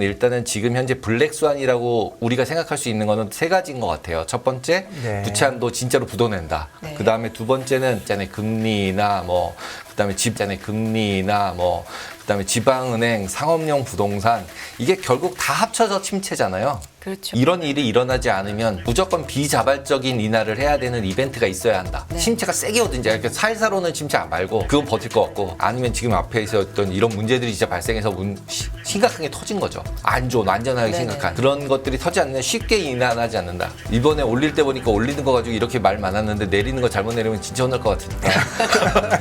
일단은 지금 현재 블랙스완이라고 우리가 생각할 수 있는 거는 세 가지인 것 같아요. 첫 번째, 네. 부채 한도 진짜로 부도낸다. 네. 그 다음에 두 번째는 있잖아요, 금리나 그다음에 그다음에 지방은행, 상업용 부동산, 이게 결국 다 합쳐서 침체잖아요. 그렇죠. 이런 일이 일어나지 않으면 무조건 비자발적인 인하를 해야 되는 이벤트가 있어야 한다. 네. 침체가 세게 오든지, 그러니까 살살 오는 침체 말고 그건 버틸 것 같고, 아니면 지금 앞에 있었던 이런 문제들이 진짜 발생해서 심각하게 터진 거죠. 안 좋은, 완전하게 네네. 심각한 그런 것들이 터지지 않으면 쉽게 인하하지 않는다. 이번에 올릴 때 보니까 올리는 거 가지고 이렇게 말 많았는데 내리는 거 잘못 내리면 진짜 혼날 것 같으니까.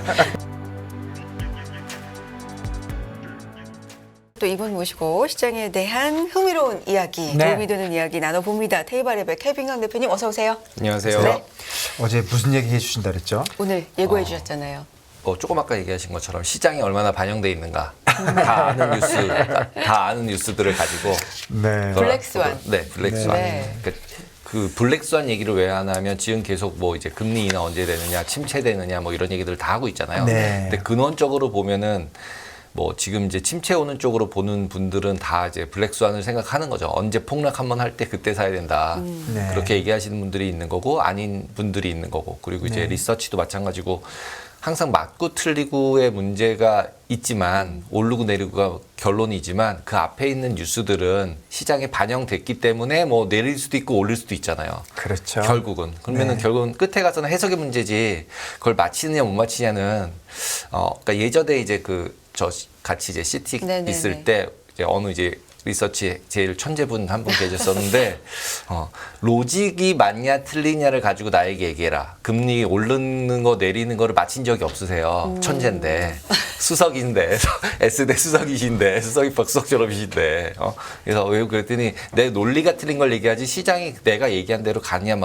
또 이분 모시고 시장에 대한 흥미로운 이야기, 네. 도움이 되는 이야기 나눠봅니다. 테이블랩의 케빈강 대표님 어서 오세요. 안녕하세요. 네. 어제 무슨 얘기 해주신다 그랬죠? 오늘 예고해 주셨잖아요. 조금 아까 얘기하신 것처럼 시장이 얼마나 반영돼 있는가 다 아는 뉴스들을 가지고 네. 블랙스완. 네, 블랙스완. 네. 그 블랙스완 얘기를 왜 하냐면 지금 계속 이제 금리 인하 언제 되느냐, 침체되느냐 이런 얘기들을 다 하고 있잖아요. 네. 근데 근원적으로 보면은 지금 이제 침체 오는 쪽으로 보는 분들은 다 이제 블랙스완을 생각하는 거죠. 언제 폭락 한번 할 때 그때 사야 된다. 네. 그렇게 얘기하시는 분들이 있는 거고, 아닌 분들이 있는 거고, 그리고 이제 네. 리서치도 마찬가지고 항상 맞고 틀리고의 문제가 있지만, 오르고 내리고가 결론이지만 그 앞에 있는 뉴스들은 시장에 반영됐기 때문에 내릴 수도 있고 올릴 수도 있잖아요. 그렇죠. 결국은. 그러면은 네. 결국은 끝에 가서는 해석의 문제지, 그걸 맞히느냐 못 맞히냐는 그러니까 예전에 이제 같이 이제 CT 네네네. 있을 때 이제 어느 이제 리서치 제일 천재분 한 분 계셨었는데 로직이 맞냐 틀리냐를 가지고 나에게 얘기해라. 금리 오르는 거 내리는 거를 맞힌 적이 없으세요. 천재인데 수석인데 S대 수석이신데 수석이 박수석처럼이신데 그래서 왜 그랬더니 내 논리가 틀린 걸 얘기하지 시장이 내가 얘기한 대로 가느냐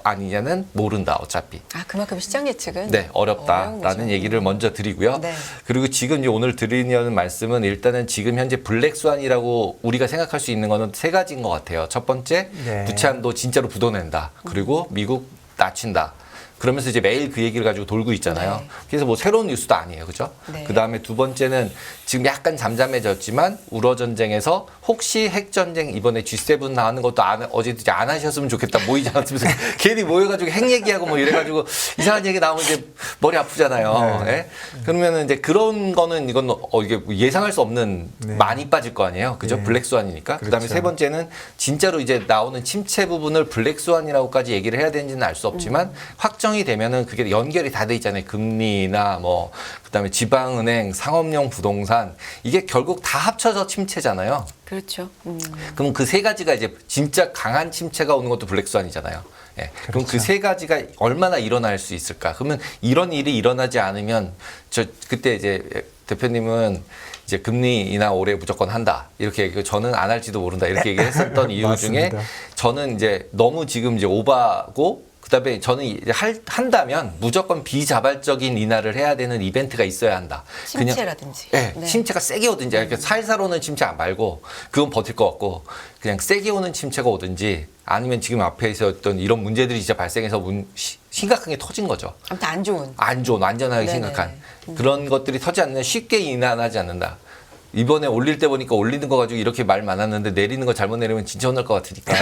아니냐는 모른다 어차피. 그만큼 시장 예측은 네, 어려운 어렵다라는 거죠. 얘기를 먼저 드리고요. 네. 그리고 지금 이제 오늘 드리려는 말씀은 일단은 지금 현재 블랙스완이라고 우리가 생각할 수 있는 거는 세 가지인 것 같아요. 첫 번째, 네. 부채 한도 진짜로 부도낸다. 그리고 미국 낮춘다. 그러면서 이제 매일 그 얘기를 가지고 돌고 있잖아요. 네. 그래서 새로운 뉴스도 아니에요. 그죠? 네. 그 다음에 두 번째는 지금 약간 잠잠해졌지만 우러 전쟁에서 혹시 핵 전쟁 이번에 G7 나오는 것도 어제 안 하셨으면 좋겠다. 모이지 않았으면 괜히 모여가지고 핵 얘기하고 이래가지고 이상한 얘기 나오면 이제 머리 아프잖아요. 네. 예? 그러면은 이제 그런 거는 이건 이게 예상할 수 없는 네. 많이 빠질 거 아니에요. 그죠? 네. 블랙스완이니까. 그다음에 그렇죠. 세 번째는 진짜로 이제 나오는 침체 부분을 블랙스완이라고까지 얘기를 해야 되는지는 알 수 없지만 확정이 되면은 그게 연결이 다 돼 있잖아요. 금리나 그다음에 지방은행, 상업용 부동산, 이게 결국 다 합쳐서 침체잖아요. 그렇죠. 그럼 그 세 가지가 이제 진짜 강한 침체가 오는 것도 블랙스완이잖아요. 예. 그럼 그 그렇죠. 세 가지가 얼마나 일어날 수 있을까? 그러면 이런 일이 일어나지 않으면 그때 이제 대표님은 이제 금리 인하 올해 무조건 한다. 이렇게 얘기하고 저는 안 할지도 모른다. 이렇게 얘기했었던 이유 중에 맞습니다. 저는 이제 너무 지금 이제 오바고 그다음에 저는 이제 한다면 무조건 비자발적인 인하를 해야 되는 이벤트가 있어야 한다. 침체라든지. 네, 네. 침체가 세게 오든지, 그러니까 살살 오는 침체 말고 그건 버틸 것 같고 그냥 세게 오는 침체가 오든지 아니면 지금 앞에 있었던 이런 문제들이 진짜 발생해서 심각하게 터진 거죠. 아무튼 안 좋은, 완전하게 네네. 심각한 그런 것들이 터지지 않으면 쉽게 인하하지 않는다. 이번에 올릴 때 보니까 올리는 거 가지고 이렇게 말 많았는데 내리는 거 잘못 내리면 진짜 혼날 것 같으니까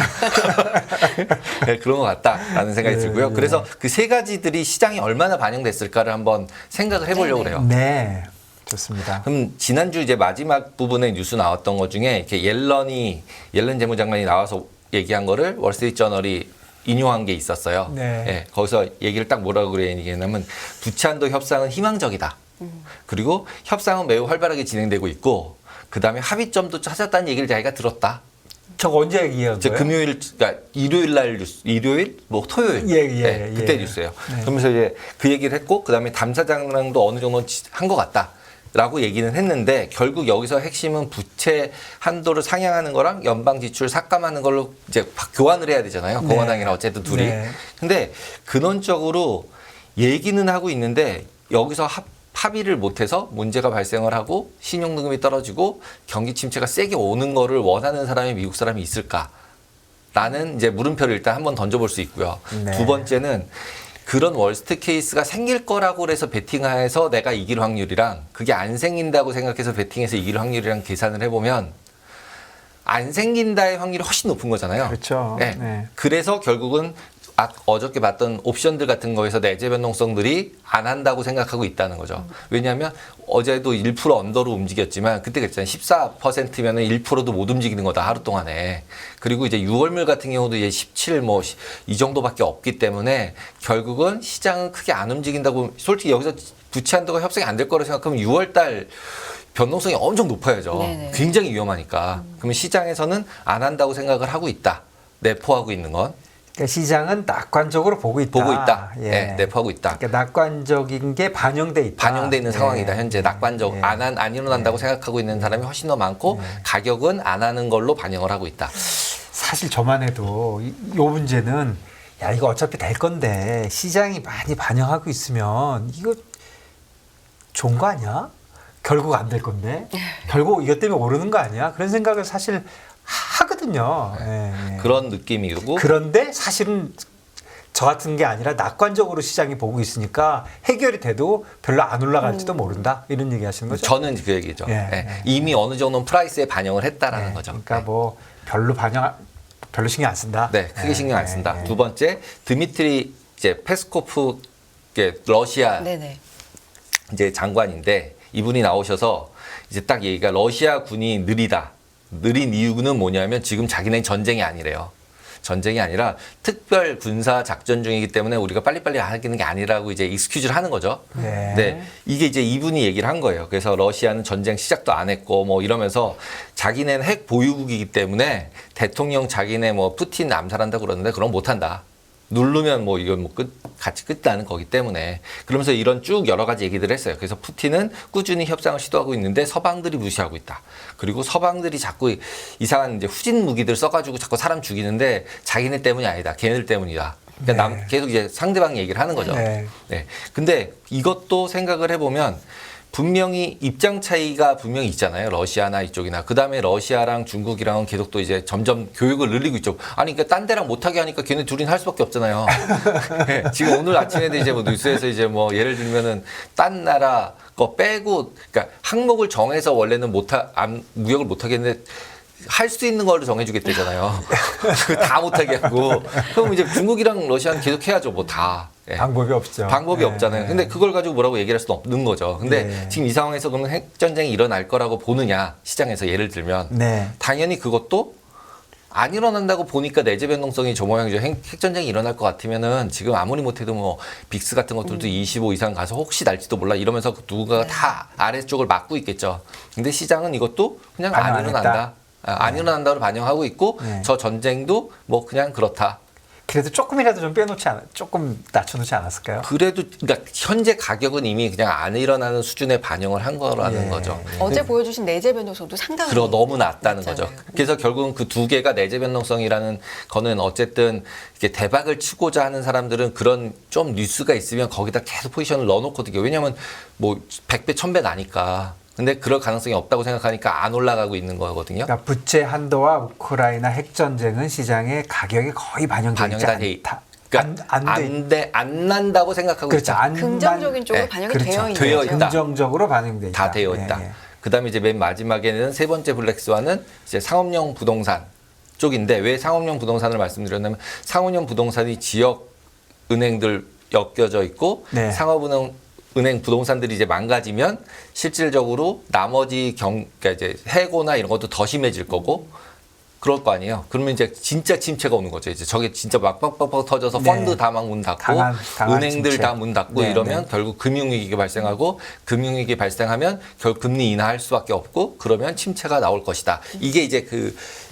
네, 그런 것 같다라는 생각이 들고요. 그래서 그 세 가지들이 시장에 얼마나 반영됐을까를 한번 생각을 해보려고 그래요. 네. 좋습니다. 그럼 지난주 이제 마지막 부분에 뉴스 나왔던 것 중에 이렇게 옐런 재무장관이 나와서 얘기한 거를 월스트리트저널이 인용한 게 있었어요. 네. 예, 거기서 얘기를 딱 뭐라고 얘기했냐면 부채 한도 협상은 희망적이다. 그리고 협상은 매우 활발하게 진행되고 있고 그다음에 합의점도 찾았다는 얘기를 자기가 들었다. 저거 언제 얘기한 이제 거예요? 금요일, 그러니까 일요일 날 뉴스, 토요일. 예. 그때 뉴스예요. 네. 그러면서 이제 그 얘기를 했고, 그 다음에 담사장랑도 어느 정도 한 것 같다라고 얘기는 했는데, 결국 여기서 핵심은 부채 한도를 상향하는 거랑 연방 지출 삭감하는 걸로 이제 교환을 해야 되잖아요. 네. 공화당이랑 어쨌든 둘이. 네. 근데 근원적으로 얘기는 하고 있는데, 여기서 합의를 못해서 문제가 발생을 하고 신용등급이 떨어지고 경기 침체가 세게 오는 거를 원하는 사람이 미국 사람이 있을까? 라는 이제 물음표를 일단 한번 던져볼 수 있고요. 네. 두 번째는 그런 월스트 케이스가 생길 거라고 해서 베팅해서 내가 이길 확률이랑 그게 안 생긴다고 생각해서 베팅해서 이길 확률이랑 계산을 해보면 안 생긴다의 확률이 훨씬 높은 거잖아요. 그렇죠. 네. 네. 그래서 결국은 어저께 봤던 옵션들 같은 거에서 내재 변동성들이 안 한다고 생각하고 있다는 거죠. 왜냐하면 어제도 1% 언더로 움직였지만 그때 그랬잖아요. 14%면은 1%도 못 움직이는 거다 하루 동안에. 그리고 이제 6월물 같은 경우도 이제 17 뭐 이 정도밖에 없기 때문에 결국은 시장은 크게 안 움직인다고 솔직히 여기서 부채 한도가 협상이 안 될 거라고 생각하면 6월달 변동성이 엄청 높아야죠. 네네. 굉장히 위험하니까. 그러면 시장에서는 안 한다고 생각을 하고 있다. 내포하고 있는 건. 그러니까 시장은 낙관적으로 보고 있다. 보고 있다. 예. 네, 내포하고 있다. 그러니까 낙관적인 게 반영돼 있다. 반영돼 있는 예. 상황이다. 현재 낙관적 예. 안 일어난다고 생각하고 있는 사람이 훨씬 더 많고 가격은 안 하는 걸로 반영을 하고 있다. 사실 저만 해도 요 문제는 야 이거 어차피 될 건데 시장이 많이 반영하고 있으면 이거 좋은 거 아니야? 결국 안 될 건데 결국 이것 때문에 오르는 거 아니야? 그런 생각을 사실 하거든요. 예, 예. 그런 느낌이고 그런데 사실은 저 같은 게 아니라 낙관적으로 시장이 보고 있으니까 해결이 돼도 별로 안 올라갈지도 모른다 이런 얘기 하시는 거죠? 저는 그 얘기죠. 예, 예. 예. 이미 어느 정도는 프라이스에 반영을 했다라는 예, 거죠. 그러니까 예. 뭐 별로 신경 안 쓴다. 네, 크게 예, 신경 안 예, 쓴다. 예. 두 번째, 드미트리 이제 페스코프 러시아 네네. 이제 장관인데 이분이 나오셔서 이제 딱 얘기가 러시아 군이 느리다. 느린 이유는 뭐냐면 지금 자기네 전쟁이 아니래요. 전쟁이 아니라 특별 군사 작전 중이기 때문에 우리가 빨리빨리 하기는 게 아니라고 이제 익스큐즈를 하는 거죠. 네. 네. 이게 이제 이분이 얘기를 한 거예요. 그래서 러시아는 전쟁 시작도 안 했고 뭐 이러면서 자기네는 핵 보유국이기 때문에 대통령 자기네 뭐 푸틴 암살한다고 그러는데 그럼 못 한다. 누르면 뭐 이건 뭐 같이 끝나는 거기 때문에 그러면서 이런 쭉 여러 가지 얘기들을 했어요. 그래서 푸틴은 꾸준히 협상을 시도하고 있는데 서방들이 무시하고 있다. 그리고 서방들이 자꾸 이상한 이제 후진 무기들 써가지고 자꾸 사람 죽이는데 자기네 때문이 아니다. 걔네들 때문이다. 그러니까 네. 계속 이제 상대방 얘기를 하는 거죠. 네. 네. 근데 이것도 생각을 해보면 분명히 입장 차이가 분명히 있잖아요. 러시아나 이쪽이나. 그 다음에 러시아랑 중국이랑은 계속 또 이제 점점 교육을 늘리고 있죠. 아니, 그러니까 딴 데랑 못하게 하니까 걔네 둘이는 할 수밖에 없잖아요. 네, 지금 오늘 아침에도 이제 뭐 뉴스에서 이제 뭐 예를 들면은 딴 나라 거 빼고, 그러니까 항목을 정해서 원래는 무역을 못하게 했는데 할 수 있는 걸로 정해주겠대잖아요. 다 못하게 하고. 그럼 이제 중국이랑 러시아는 계속 해야죠. 뭐 다. 예. 방법이 없죠. 방법이 네, 없잖아요. 네. 근데 그걸 가지고 뭐라고 얘기할 수는 없는 거죠. 근데 네. 지금 이 상황에서 그러면 핵전쟁이 일어날 거라고 보느냐, 시장에서 예를 들면. 네. 당연히 그것도 안 일어난다고 보니까 내재 변동성이 저 모양이죠. 핵전쟁이 일어날 것 같으면은 지금 아무리 못해도 뭐 빅스 같은 것들도 25 이상 가서 혹시 날지도 몰라 이러면서 누군가가 다 아래쪽을 막고 있겠죠. 근데 시장은 이것도 그냥 반영 안 안 일어난다. 했다. 안 일어난다고 반영하고 있고 네. 저 전쟁도 뭐 그냥 그렇다. 그래도 조금이라도 좀 조금 낮춰놓지 않았을까요? 그래도 그러니까 현재 가격은 이미 그냥 안 일어나는 수준에 반영을 한 거라는 예. 거죠. 어제 보여주신 내재 변동성도 상당히 그러 너무 낮다는 낮잖아요. 거죠. 그래서 결국은 그 두 개가 내재 변동성이라는 거는 어쨌든 이렇게 대박을 치고자 하는 사람들은 그런 좀 뉴스가 있으면 거기다 계속 포지션을 넣어놓거든요. 왜냐하면 뭐 100배, 1000배 나니까. 근데 그럴 가능성이 없다고 생각하니까 안 올라가고 있는 거거든요. 그러니까 부채 한도와 우크라이나 핵 전쟁은 시장의 가격에 거의 반영되지 반영이 다 돼 않다. 그러니까 안 난다고 생각하고 그렇죠. 있다. 긍정적인 쪽으로 네, 반영이 그렇죠. 되어 있는 되어 거죠. 있다. 긍정적으로 반영돼 있다. 다 되어 있다. 예, 예. 그다음에 이제 맨 마지막에는 세 번째 블랙스완은 이제 상업용 부동산 쪽인데 왜 상업용 부동산을 말씀드렸냐면 상업용 부동산이 지역 은행들 엮여져 있고 네. 은행 부동산들이 이제 망가지면 실질적으로 나머지 그러니까 이제 해고나 이런 것도 더 심해질 거고 그럴 거 아니에요. 그러면 이제 진짜 침체가 오는 거죠. 이제 저게 진짜 막 빡빡빡 터져서 네. 펀드 다 막 문 닫고 강한 은행들 침체. 다 문 닫고 네, 이러면 네. 결국 금융위기가 발생하고 금융위기 발생하면 결국 금리 인하할 수밖에 없고 그러면 침체가 나올 것이다. 이게 이제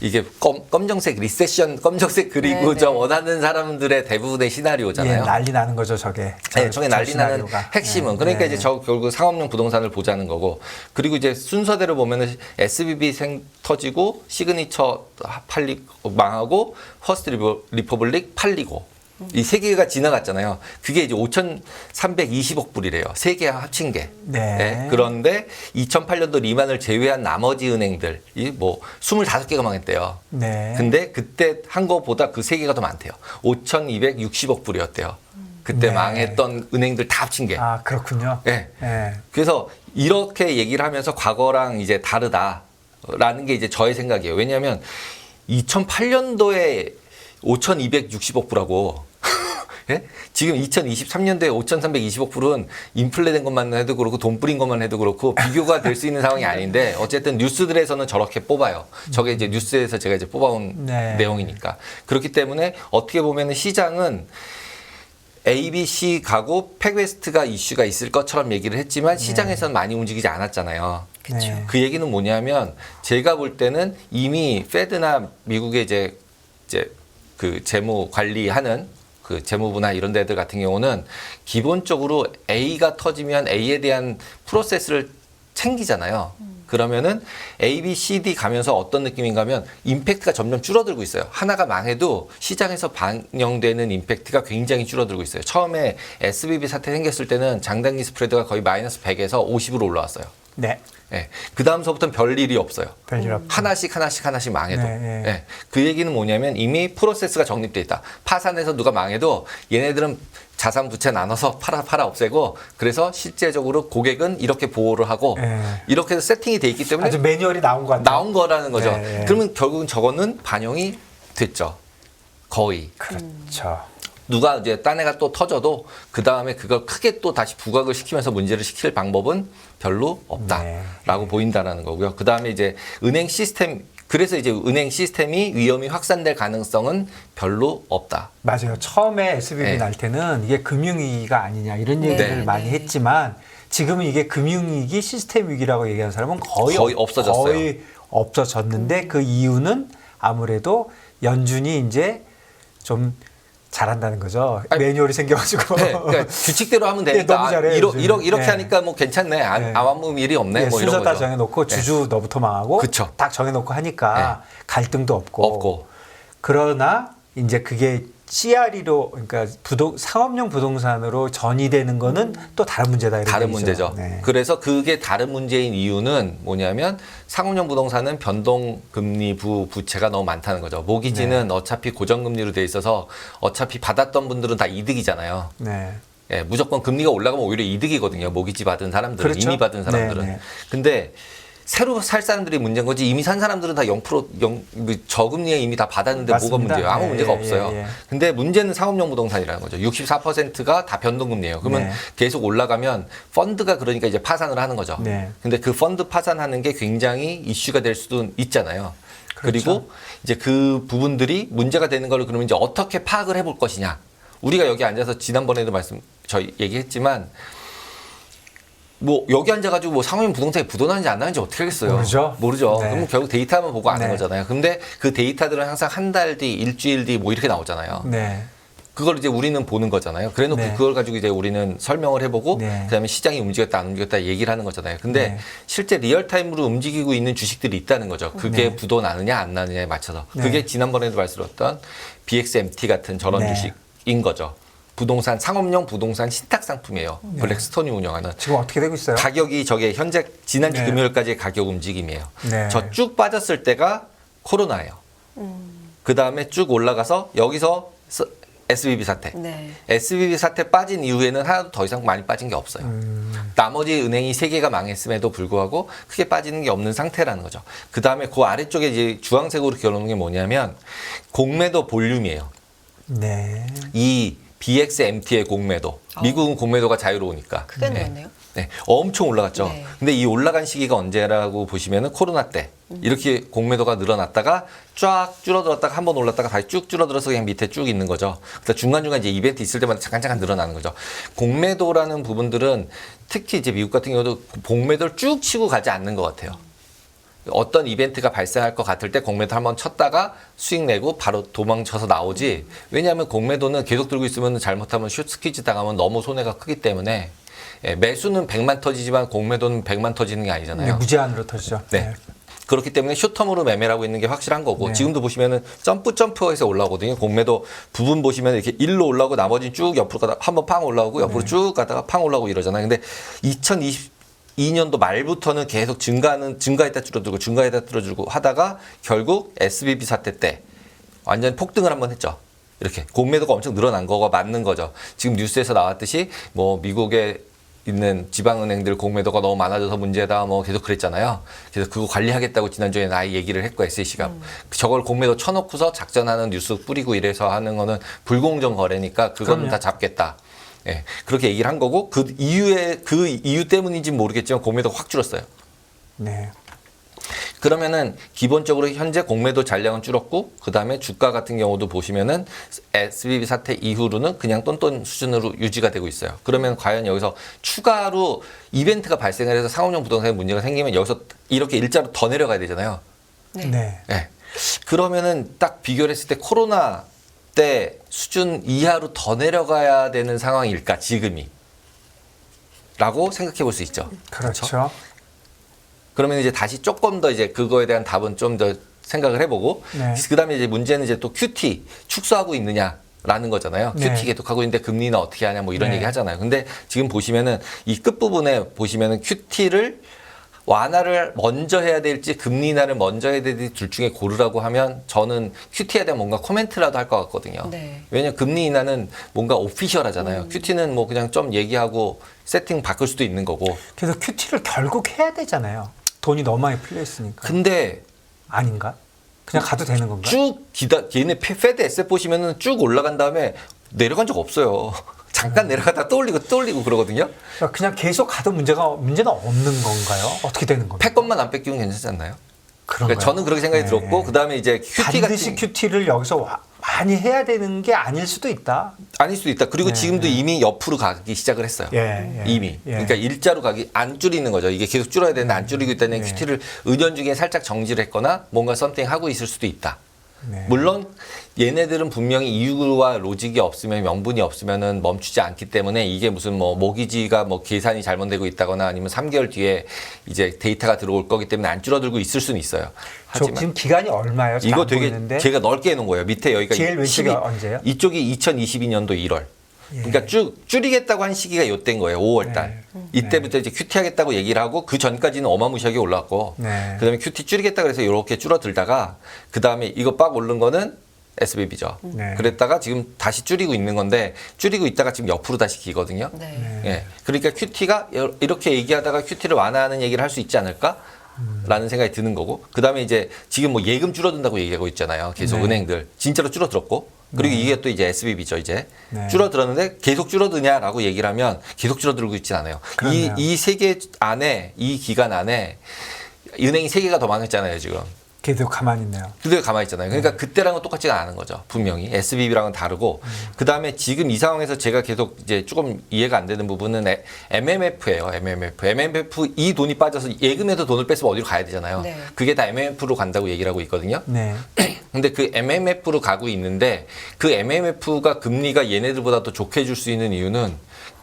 이게 검정색 리세션 검정색 그리고 네, 저 네. 원하는 사람들의 대부분의 예, 시나리오잖아요. 난리 나는 거죠, 저게. 네, 저게 난리 나는 시나리오가. 핵심은 네, 그러니까 네. 이제 저 결국 상업용 부동산을 보자는 거고 그리고 이제 순서대로 보면은 SBB 터지고 시그니처 망하고 퍼스트 리퍼블릭 팔리고 이 세 개가 지나갔잖아요. 그게 이제 5,320억 불이래요. 세 개 합친 게. 네. 그런데 2008년도 리만을 제외한 나머지 은행들이 뭐 25개가 망했대요. 네. 근데 그때 한 거보다 그 세 개가 더 많대요. 5,260억 불이었대요. 그때 네. 망했던 은행들 다 합친 게. 아, 그렇군요. 네. 예. 그래서 이렇게 얘기를 하면서 과거랑 이제 다르다. 라는 게 이제 저의 생각이에요. 왜냐하면 2008년도에 5,260억 불하고 예? 지금 2023년도에 5,320억 불은 인플레된 것만 해도 그렇고 돈 뿌린 것만 해도 그렇고 비교가 될 수 있는 상황이 아닌데 어쨌든 뉴스들에서는 저렇게 뽑아요. 저게 이제 뉴스에서 제가 이제 뽑아온 네. 내용이니까. 그렇기 때문에 어떻게 보면은 시장은 A, B, C 가고 팩웨스트가 이슈가 있을 것처럼 얘기를 했지만 시장에서는 많이 움직이지 않았잖아요. 그렇죠. 네. 그 얘기는 뭐냐면 제가 볼 때는 이미 페드나 미국의 이제 그 재무 관리하는 그 재무부나 이런 데들 같은 경우는 기본적으로 A가 터지면 A에 대한 프로세스를 챙기잖아요. 그러면은 A, B, C, D 가면서 어떤 느낌인가 하면 임팩트가 점점 줄어들고 있어요. 하나가 망해도 시장에서 반영되는 임팩트가 굉장히 줄어들고 있어요. 처음에 SVB 사태 생겼을 때는 장단기 스프레드가 거의 마이너스 100에서 50으로 올라왔어요. 네. 예. 그 다음서부터는 별일이 없어요. 별일 없죠. 하나씩 망해도. 네, 네. 예. 그 얘기는 뭐냐면 이미 프로세스가 정립돼 있다. 파산해서 누가 망해도 얘네들은 자산 부채 나눠서 팔아 없애고 그래서 실제적으로 고객은 이렇게 보호를 하고 네. 이렇게 해서 세팅이 돼 있기 때문에 아주 매뉴얼이 나온 것 같아요. 나온 거라는 거죠. 네, 네. 그러면 결국은 저거는 반영이 됐죠. 거의. 그렇죠. 누가 이제 딴 애가 또 터져도 그 다음에 그걸 크게 또 다시 부각을 시키면서 문제를 시킬 방법은 별로 없다라고 보인다라는 거고요. 그 다음에 이제 은행 시스템 그래서 이제 은행 시스템이 위험이 확산될 가능성은 별로 없다. 맞아요. 처음에 SVB 네. 날 때는 이게 금융위기가 아니냐 이런 얘기를 네. 많이 했지만 지금은 이게 금융위기 시스템 위기라고 얘기하는 사람은 거의 없어졌어요. 거의 없어졌는데 그 이유는 아무래도 연준이 이제 좀 잘한다는 거죠. 아니, 매뉴얼이 생겨가지고. 네, 그러니까 규칙대로 하면 되니까 너무 잘해요, 요즘. 이렇게 네. 하니까 뭐 괜찮네. 네. 아무 일이 없네. 네, 뭐 순서 이런 다 거죠. 정해놓고 주주 너부터 망하고 그쵸. 딱 정해놓고 하니까 갈등도 없고. 그러나 이제 그게 CRE로 그러니까 상업용 부동산으로 전이되는 거는 또 다른 문제다. 이런 다른 얘기죠. 문제죠. 네. 그래서 그게 다른 문제인 이유는 뭐냐면 상업용 부동산은 변동금리부 부채가 너무 많다는 거죠. 모기지는 어차피 고정금리로 돼 있어서 어차피 받았던 분들은 다 이득이잖아요. 네. 예, 무조건 금리가 올라가면 오히려 이득이거든요. 모기지 받은 사람들은, 그렇죠. 이미 받은 사람들은. 네, 네. 근데 새로 살 사람들이 문제인 거지 이미 산 사람들은 다 0% 저금리에 이미 다 받았는데 뭐가 맞습니다. 문제예요? 아무 예, 문제가 예, 없어요. 예, 예. 근데 문제는 상업용 부동산이라는 거죠. 64%가 다 변동금리예요. 그러면 네. 계속 올라가면 펀드가 그러니까 이제 파산을 하는 거죠. 네. 근데 그 펀드 파산하는 게 굉장히 이슈가 될 수도 있잖아요. 그렇죠. 그리고 이제 그 부분들이 문제가 되는 걸 그러면 이제 어떻게 파악을 해볼 것이냐. 우리가 여기 앉아서 지난번에도 저희 얘기했지만 뭐 여기 앉아가지고 뭐 상업용 부동산이 부도나는지 안 나는지 어떻게 하겠어요? 모르죠. 네. 그럼 결국 데이터만 보고 아는 네. 거잖아요. 근데 그 데이터들은 항상 한 달 뒤, 일주일 뒤 뭐 이렇게 나오잖아요. 네. 그걸 이제 우리는 보는 거잖아요. 그래놓고 네. 그걸 가지고 이제 우리는 설명을 해보고 네. 그다음에 시장이 움직였다 안 움직였다 얘기를 하는 거잖아요. 근데 네. 실제 리얼타임으로 움직이고 있는 주식들이 있다는 거죠. 그게 네. 부도 나느냐 안 나느냐에 맞춰서. 네. 그게 지난번에도 말씀드렸던 BXMT 같은 저런 네. 주식인 거죠. 부동산 상업용 부동산 신탁 상품이에요. 블랙스톤이 운영하는. 지금 어떻게 되고 있어요? 가격이 저게 현재 지난주 네. 금요일까지의 가격 움직임이에요. 네. 저 쭉 빠졌을 때가 코로나예요. 그 다음에 쭉 올라가서 여기서 SVB 사태. 네. SVB 사태 빠진 이후에는 하나도 더 이상 많이 빠진 게 없어요. 나머지 은행이 3개가 망했음에도 불구하고 크게 빠지는 게 없는 상태라는 거죠. 그 다음에 그 아래쪽에 이제 주황색으로 그려놓은 게 뭐냐면 공매도 볼륨이에요. 네. 이 BXMT의 공매도. 미국은 공매도가 자유로우니까. 크게 늘었네요. 네, 엄청 올라갔죠. 네. 근데 이 올라간 시기가 언제라고 보시면은 코로나 때 이렇게 공매도가 늘어났다가 쫙 줄어들었다가 한번 올랐다가 다시 쭉 줄어들어서 그냥 밑에 쭉 있는 거죠. 그래서 중간중간 이제 이벤트 있을 때마다 잠깐 늘어나는 거죠. 공매도라는 부분들은 특히 이제 미국 같은 경우도 공매도를 쭉 치고 가지 않는 것 같아요. 어떤 이벤트가 발생할 것 같을 때 공매도 한번 쳤다가 수익 내고 바로 도망쳐서 나오지. 왜냐하면 공매도는 계속 들고 있으면 잘못하면 숏스퀴즈 당하면 너무 손해가 크기 때문에 매수는 100만 터지지만 공매도는 100만 터지는 게 네, 아니잖아요. 무제한으로 터지죠. 네. 그렇기 때문에 숏텀으로 매매를 하고 있는 게 확실한 거고 네. 지금도 보시면은 점프해서 올라오거든요. 공매도 부분 보시면 이렇게 일로 올라오고 나머지는 쭉 옆으로 가다가 한번 팡 올라오고 옆으로 쭉 가다가 팡 올라오고 이러잖아요. 근데 2022년도 말부터는 계속 증가했다 줄어들고 하다가 결국 SVB 사태 때 완전 폭등을 한번 했죠. 이렇게 공매도가 엄청 늘어난 거가 맞는 거죠. 지금 뉴스에서 나왔듯이 뭐 미국의 있는 지방은행들 공매도가 너무 많아져서 문제다 뭐 계속 그랬잖아요. 그래서 그거 관리하겠다고 지난주에 나이 얘기를 했고 SEC가 저걸 공매도 쳐놓고서 작전하는 뉴스 뿌리고 이래서 하는 거는 불공정 거래니까 그거는 그럼요. 다 잡겠다. 예, 그렇게 얘기를 한 거고 그 이유 때문인지 모르겠지만 공매도가 확 줄었어요. 네. 그러면은 기본적으로 현재 공매도 잔량은 줄었고 그다음에 주가 같은 경우도 보시면은 SVB 사태 이후로는 그냥 똔똔 수준으로 유지가 되고 있어요. 그러면 과연 여기서 추가로 이벤트가 발생을 해서 상업용 부동산에 문제가 생기면 여기서 이렇게 일자로 더 내려가야 되잖아요. 네. 네. 예. 그러면은 딱 비교를 했을 때 코로나 때 수준 이하로 더 내려가야 되는 상황일까 지금이? 라고 생각해 볼 수 있죠. 그렇죠. 그러면 이제 다시 조금 더 이제 그거에 대한 답은 좀 더 생각을 해보고 네. 그다음에 이제 문제는 이제 또 QT 축소하고 있느냐라는 거잖아요. 네. QT 계속하고 있는데 금리는 어떻게 하냐 뭐 이런 네. 얘기 하잖아요. 근데 지금 보시면은 이 끝부분에 보시면은 QT를 완화를 먼저 해야 될지 금리 인하를 먼저 해야 될지 둘 중에 고르라고 하면 저는 QT에 대한 뭔가 코멘트라도 할 것 같거든요. 네. 왜냐면 금리 인하는 뭔가 오피셜하잖아요. QT는 뭐 그냥 좀 얘기하고 세팅 바꿀 수도 있는 거고. 그래서 큐티를 결국 해야 되잖아요. 돈이 너무 많이 풀려 있으니까. 근데 아닌가? 그냥 가도 되는 건가? 쭉 얘네 페드 에셋 보시면은 쭉 올라간 다음에 내려간 적 없어요. 잠깐 내려가다 또 올리고 그러거든요. 그러니까 그냥 계속 가도 문제는 없는 건가요? 어떻게 되는 겁니까? 패권만 안 뺏기면 괜찮지 않나요? 그런가요? 그러니까 저는 그렇게 생각이 네. 들었고 그다음에 이제 QT 반드시 같은 큐티를 여기서 많이 해야 되는 게 아닐 수도 있다. 아닐 수도 있다. 그리고 네, 지금도 네. 이미 옆으로 가기 시작을 했어요. 예, 이미. 예. 그러니까 일자로 가기 안 줄이는 거죠. 이게 계속 줄어야 되는데 안 줄이고 있다는 네. QT를 은연중에 살짝 정지를 했거나 뭔가 썸띵 하고 있을 수도 있다. 네. 물론 얘네들은 분명히 이유와 로직이 없으면 명분이 없으면은 멈추지 않기 때문에 이게 무슨 뭐 모기지가 뭐 계산이 잘못되고 있다거나 아니면 3개월 뒤에 이제 데이터가 들어올 거기 때문에 안 줄어들고 있을 수는 있어요. 저 하지만 지금 기간이 얼마예요? 잘 이거 안 되게 보이는데. 제가 넓게 해놓은 거예요. 밑에 여기가 제일 왼쪽이 언제예요? 이쪽이 2022년도 1월. 예. 그러니까 쭉 줄이겠다고 한 시기가 요때인 거예요. 5월 달. 네. 이때부터 이제 QT 하겠다고 얘기를 하고 그 전까지는 어마무시하게 올랐고 네. 그다음에 QT 줄이겠다 그래서 이렇게 줄어들다가 그다음에 이거 빡 오른 거는 SBB죠. 네. 그랬다가 지금 다시 줄이고 있는 건데 줄이고 있다가 지금 옆으로 다시 기거든요. 네. 예. 그러니까 QT가 이렇게 얘기하다가 QT를 완화하는 얘기를 할 수 있지 않을까? 라는 생각이 드는 거고 그다음에 이제 지금 뭐 예금 줄어든다고 얘기하고 있잖아요. 계속 네. 은행들 진짜로 줄어들었고 그리고 이게 또 이제 SBB죠. 이제 네. 줄어들었는데 계속 줄어드냐라고 얘기를 하면 계속 줄어들고 있진 않아요. 그렇네요. 이 세계 안에 이 기간 안에 은행이 3개가 더 많았잖아요. 지금. 걔도 가만히 있네요. 그대로 가만히 있잖아요. 그러니까 그때랑은 똑같지가 않은 거죠. 분명히 SBB랑은 다르고 그 다음에 지금 이 상황에서 제가 계속 이제 조금 이해가 안 되는 부분은 MMF예요. MMF 이 돈이 빠져서 예금에서 돈을 뺐으면 어디로 가야 되잖아요. 네. 그게 다 MMF로 간다고 얘기를 하고 있거든요. 네. 근데 그 MMF로 가고 있는데 그 MMF가 금리가 얘네들보다 더 좋게 줄 수 있는 이유는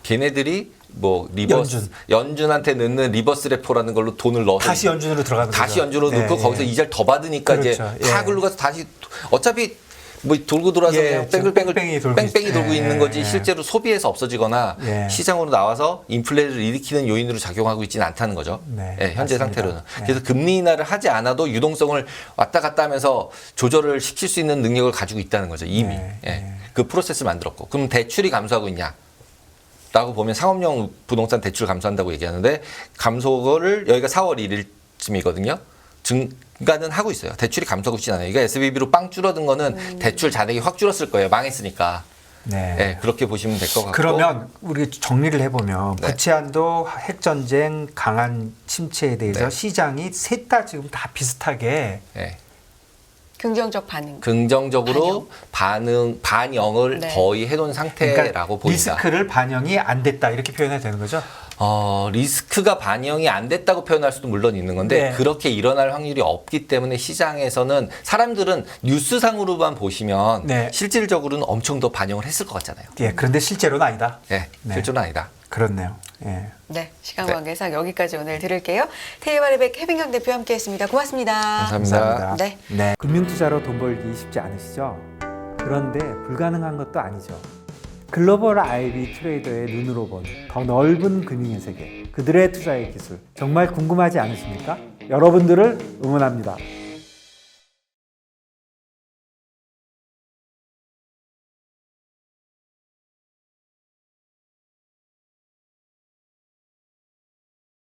걔네들이 뭐 리버스 연준한테 넣는 리버스 레포라는 걸로 돈을 넣어서 다시 연준으로 들어가는 다시 거죠. 연준으로 네, 넣고 예. 거기서 이자를 더 받으니까 이제 그렇죠. 다 예. 글로 가서 다시 어차피 뭐 돌고 돌아서 예, 그냥 지금 뺑뺑이 돌고 뺑뺑이 돌고 있- 있는 예, 거지 예. 실제로 소비에서 없어지거나 예. 시장으로 나와서 인플레를 일으키는 요인으로 작용하고 있지는 않다는 거죠. 네, 예, 현재 맞습니다. 상태로는. 네. 그래서 금리 인하를 하지 않아도 유동성을 왔다 갔다 하면서 조절을 시킬 수 있는 능력을 가지고 있다는 거죠. 이미. 네, 예. 네. 그 프로세스를 만들었고. 그럼 대출이 감소하고 있냐? 라고 보면 상업용 부동산 대출 감소한다고 얘기하는데 감소를 여기가 4월 1일쯤이거든요. 증가는 하고 있어요. 대출이 감소하고 있지 않아요. 그러니까 SBB로 빵 줄어든 거는 대출 잔액이 확 줄었을 거예요. 망했으니까. 네. 예, 그렇게 보시면 될 것 같고. 그러면 우리 정리를 해보면 네. 부채한도, 핵전쟁, 강한 침체에 대해서 네. 시장이 셋 다 지금 다 비슷하게 예. 긍정적 반응. 긍정적으로 반영을 네. 거의 해놓은 상태라고 그러니까 보인다. 리스크를 반영이 안 됐다 이렇게 표현해야 되는 거죠? 리스크가 반영이 안 됐다고 표현할 수도 물론 있는 건데 네. 그렇게 일어날 확률이 없기 때문에 시장에서는 사람들은 뉴스상으로만 보시면 네. 실질적으로는 엄청 더 반영을 했을 것 같잖아요. 예, 그런데 실제로는 아니다. 네, 네. 실제로는 아니다. 그렇네요. 예. 네, 시간 네. 관계상 여기까지 오늘 들을게요. 테이바르백 해빈강 대표 함께했습니다. 고맙습니다. 감사합니다. 네. 네. 금융투자로 돈 벌기 쉽지 않으시죠? 그런데 불가능한 것도 아니죠. 글로벌 IB 트레이더의 눈으로 본 더 넓은 금융의 세계, 그들의 투자의 기술 정말 궁금하지 않으십니까? 여러분들을 응원합니다.